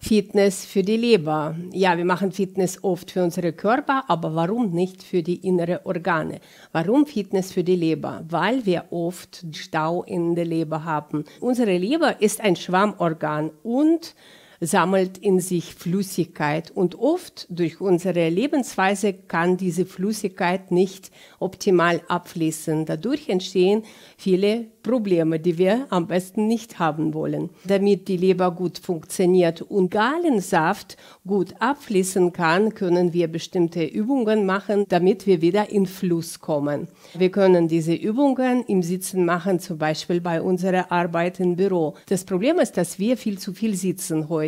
Fitness für die Leber. Ja, wir machen Fitness oft für unsere Körper, aber warum nicht für die inneren Organe? Warum Fitness für die Leber? Weil wir oft Stau in der Leber haben. Unsere Leber ist ein Schwammorgan und sammelt in sich Flüssigkeit und oft durch unsere Lebensweise kann diese Flüssigkeit nicht optimal abfließen. Dadurch entstehen viele Probleme, die wir am besten nicht haben wollen. Damit die Leber gut funktioniert und Gallensaft gut abfließen kann, können wir bestimmte Übungen machen, damit wir wieder in Fluss kommen. Wir können diese Übungen im Sitzen machen, zum Beispiel bei unserer Arbeit im Büro. Das Problem ist, dass wir viel zu viel sitzen heute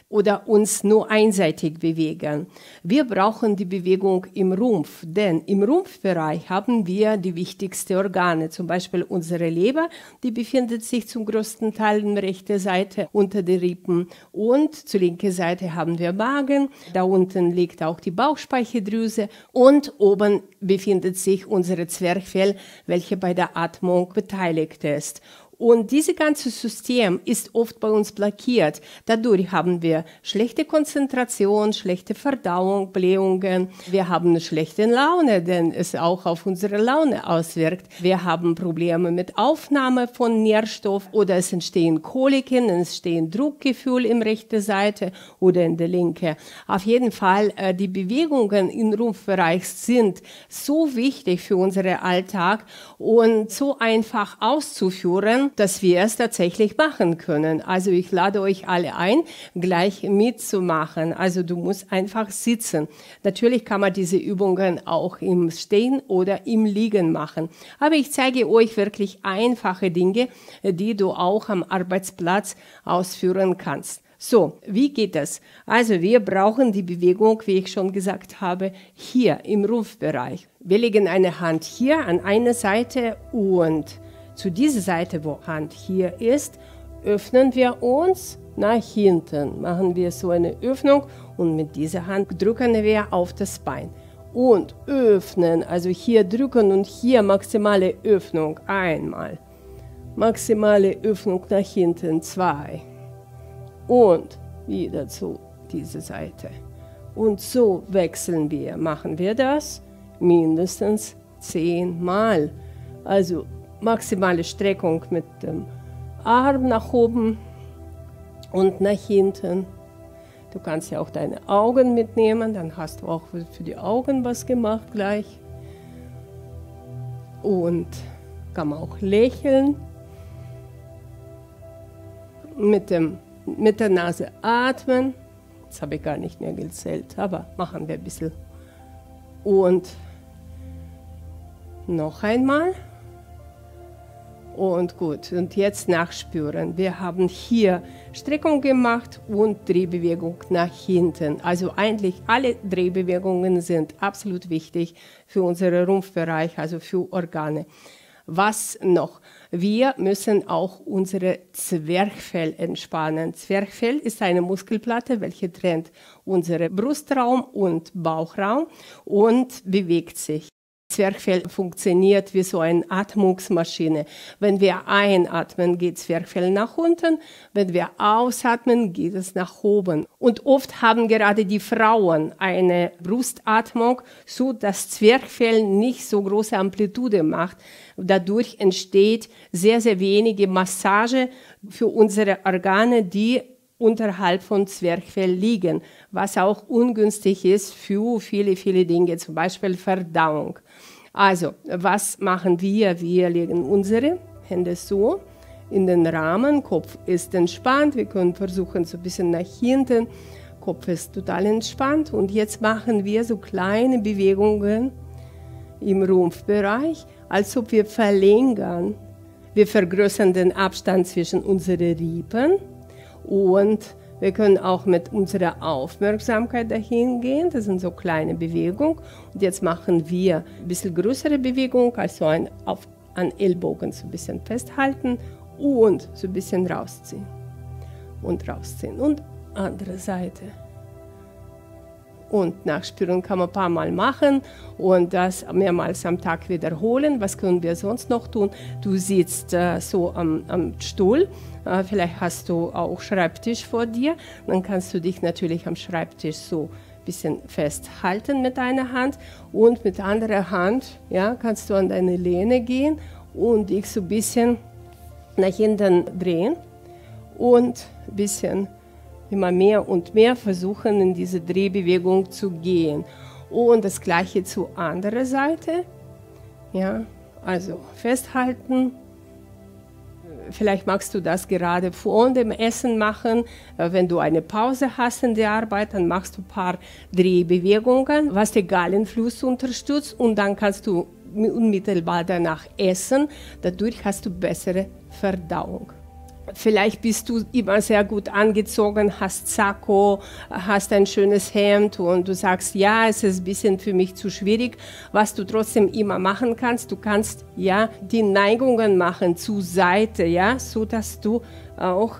oder uns nur einseitig bewegen. Wir brauchen die Bewegung im Rumpf, denn im Rumpfbereich haben wir die wichtigsten Organe, zum Beispiel unsere Leber, die befindet sich zum größten Teil in rechter Seite unter den Rippen und zur linken Seite haben wir Magen, da unten liegt auch die Bauchspeicheldrüse und oben befindet sich unsere Zwerchfell, welche bei der Atmung beteiligt ist. Und dieses ganze System ist oft bei uns blockiert. Dadurch haben wir schlechte Konzentration, schlechte Verdauung, Blähungen. Wir haben eine schlechte Laune, denn es auch auf unsere Laune auswirkt. Wir haben Probleme mit Aufnahme von Nährstoff oder es entstehen Koliken, es entstehen Druckgefühle im rechten Seite oder in der linken. Auf jeden Fall, die Bewegungen im Rumpfbereich sind so wichtig für unseren Alltag und so einfach auszuführen, dass wir es tatsächlich machen können. Also ich lade euch alle ein, gleich mitzumachen. Also du musst einfach sitzen. Natürlich kann man diese Übungen auch im Stehen oder im Liegen machen. Aber ich zeige euch wirklich einfache Dinge, die du auch am Arbeitsplatz ausführen kannst. So, wie geht das? Also wir brauchen die Bewegung, wie ich schon gesagt habe, hier im Rumpfbereich. Wir legen eine Hand hier an eine Seite und zu dieser Seite, wo Hand hier ist, öffnen wir uns nach hinten. Machen wir so eine Öffnung und mit dieser Hand drücken wir auf das Bein. Und öffnen, also hier drücken und hier maximale Öffnung. Einmal. Maximale Öffnung nach hinten. 2. Und wieder zu dieser Seite. Und so wechseln wir. Machen wir das mindestens 10 Mal. Also maximale Streckung mit dem Arm nach oben und nach hinten. Du kannst ja auch deine Augen mitnehmen, dann hast du auch für die Augen was gemacht gleich. Und kann man auch lächeln. Mit der Nase atmen. Das habe ich gar nicht mehr gezählt, aber machen wir ein bisschen. Und noch einmal. Und gut, und jetzt nachspüren. Wir haben hier Streckung gemacht und Drehbewegung nach hinten. Also eigentlich alle Drehbewegungen sind absolut wichtig für unseren Rumpfbereich, also für Organe. Was noch? Wir müssen auch unsere Zwerchfell entspannen. Zwerchfell ist eine Muskelplatte, welche trennt unseren Brustraum und Bauchraum und bewegt sich. Zwerchfell funktioniert wie so eine Atmungsmaschine. Wenn wir einatmen, geht Zwerchfell nach unten. Wenn wir ausatmen, geht es nach oben. Und oft haben gerade die Frauen eine Brustatmung, so dass Zwerchfell nicht so große Amplitude macht. Dadurch entsteht sehr, sehr wenige Massage für unsere Organe, die unterhalb von Zwerchfell liegen, was auch ungünstig ist für viele, viele Dinge, zum Beispiel Verdauung. Also, was machen wir? Wir legen unsere Hände so in den Rahmen, Kopf ist entspannt, wir können versuchen so ein bisschen nach hinten, Kopf ist total entspannt und jetzt machen wir so kleine Bewegungen im Rumpfbereich, als ob wir verlängern. Wir vergrößern den Abstand zwischen unseren Rippen. Und wir können auch mit unserer Aufmerksamkeit dahin gehen. Das sind so kleine Bewegungen. Und jetzt machen wir ein bisschen größere Bewegung, also an Ellbogen so ein bisschen festhalten und so ein bisschen rausziehen. Und rausziehen. Und andere Seite. und nachspüren kann man ein paar Mal machen und das mehrmals am Tag wiederholen. Was können wir sonst noch tun? Du sitzt so am Stuhl, vielleicht hast du auch Schreibtisch vor dir, dann kannst du dich natürlich am Schreibtisch so ein bisschen festhalten mit einer Hand und mit der anderen Hand kannst du an deine Lehne gehen und dich so ein bisschen nach hinten drehen und ein bisschen immer mehr und mehr versuchen, in diese Drehbewegung zu gehen. Und das Gleiche zur anderen Seite. Ja, also festhalten. Vielleicht magst du das gerade vor dem Essen machen. Wenn du eine Pause hast in der Arbeit, dann machst du ein paar Drehbewegungen, was den Gallenfluss unterstützt. Und dann kannst du unmittelbar danach essen. Dadurch hast du bessere Verdauung. Vielleicht bist du immer sehr gut angezogen, hast Sakko, hast ein schönes Hemd und du sagst, ja, es ist ein bisschen für mich zu schwierig. Was du trotzdem immer machen kannst, du kannst die Neigungen machen zur Seite, so dass du auch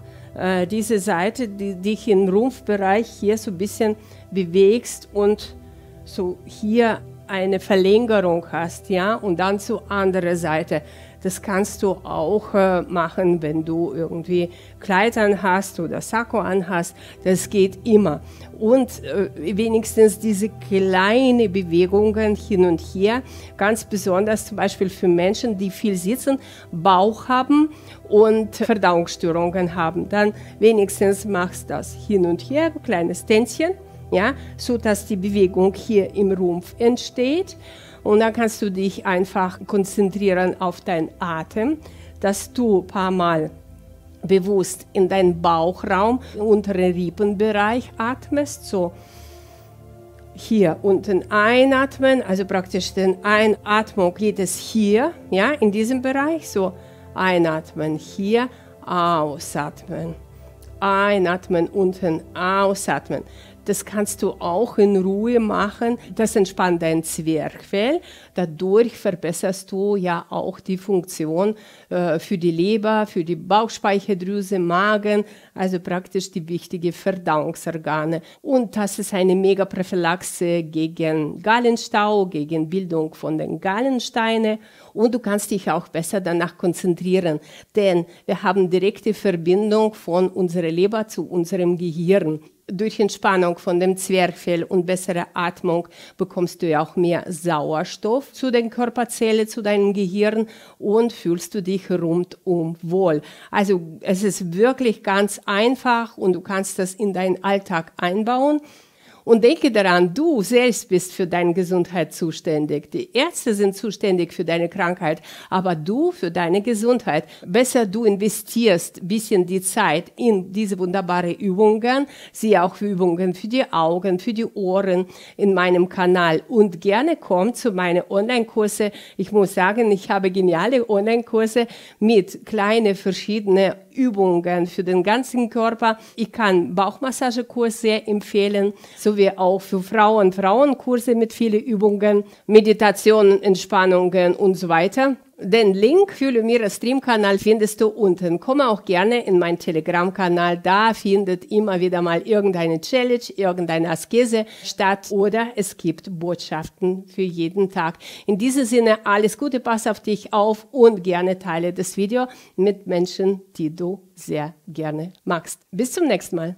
diese Seite, die dich im Rumpfbereich hier so ein bisschen bewegst und so hier eine Verlängerung hast, und dann zur anderen Seite. Das kannst du auch machen, wenn du irgendwie Kleid anhast oder Sakko anhast. Das geht immer. Und wenigstens diese kleinen Bewegungen hin und her, ganz besonders zum Beispiel für Menschen, die viel sitzen, Bauch haben und Verdauungsstörungen haben. Dann wenigstens machst du das hin und her, ein kleines Tänzchen, so dass die Bewegung hier im Rumpf entsteht. Und dann kannst du dich einfach konzentrieren auf deinen Atem, dass du ein paar Mal bewusst in deinen Bauchraum, unteren Rippenbereich atmest. So hier unten einatmen, also praktisch den Einatmung geht es hier, in diesem Bereich. So einatmen hier, ausatmen. Einatmen, unten, ausatmen. Das kannst du auch in Ruhe machen. Das entspannt dein Zwerchfell. Dadurch verbesserst du auch die Funktion für die Leber, für die Bauchspeicheldrüse, Magen, also praktisch die wichtigen Verdauungsorgane. Und das ist eine Mega-Prophylaxe gegen Gallenstau, gegen Bildung von den Gallensteinen. Und du kannst dich auch besser danach konzentrieren, denn wir haben direkte Verbindung von unserer Leber zu unserem Gehirn. Durch Entspannung von dem Zwerchfell und bessere Atmung bekommst du auch mehr Sauerstoff zu den Körperzellen, zu deinem Gehirn und fühlst du dich rundum wohl. Also es ist wirklich ganz einfach und du kannst das in deinen Alltag einbauen. Und denke daran, du selbst bist für deine Gesundheit zuständig. Die Ärzte sind zuständig für deine Krankheit, aber du für deine Gesundheit. Besser du investierst ein bisschen die Zeit in diese wunderbaren Übungen, siehe auch Übungen für die Augen, für die Ohren in meinem Kanal. Und gerne komm zu meinen Online-Kurse. Ich muss sagen, ich habe geniale Online-Kurse mit kleinen verschiedenen Übungen für den ganzen Körper. Ich kann Bauchmassagekurs sehr empfehlen, sowie auch für Frauen Frauenkurse mit vielen Übungen, Meditationen, Entspannungen und so weiter. Den Link für Lumira Stream-Kanal findest du unten. Komme auch gerne in meinen Telegram-Kanal. Da findet immer wieder mal irgendeine Challenge, irgendeine Askese statt oder es gibt Botschaften für jeden Tag. In diesem Sinne, alles Gute, pass auf dich auf und gerne teile das Video mit Menschen, die du sehr gerne magst. Bis zum nächsten Mal.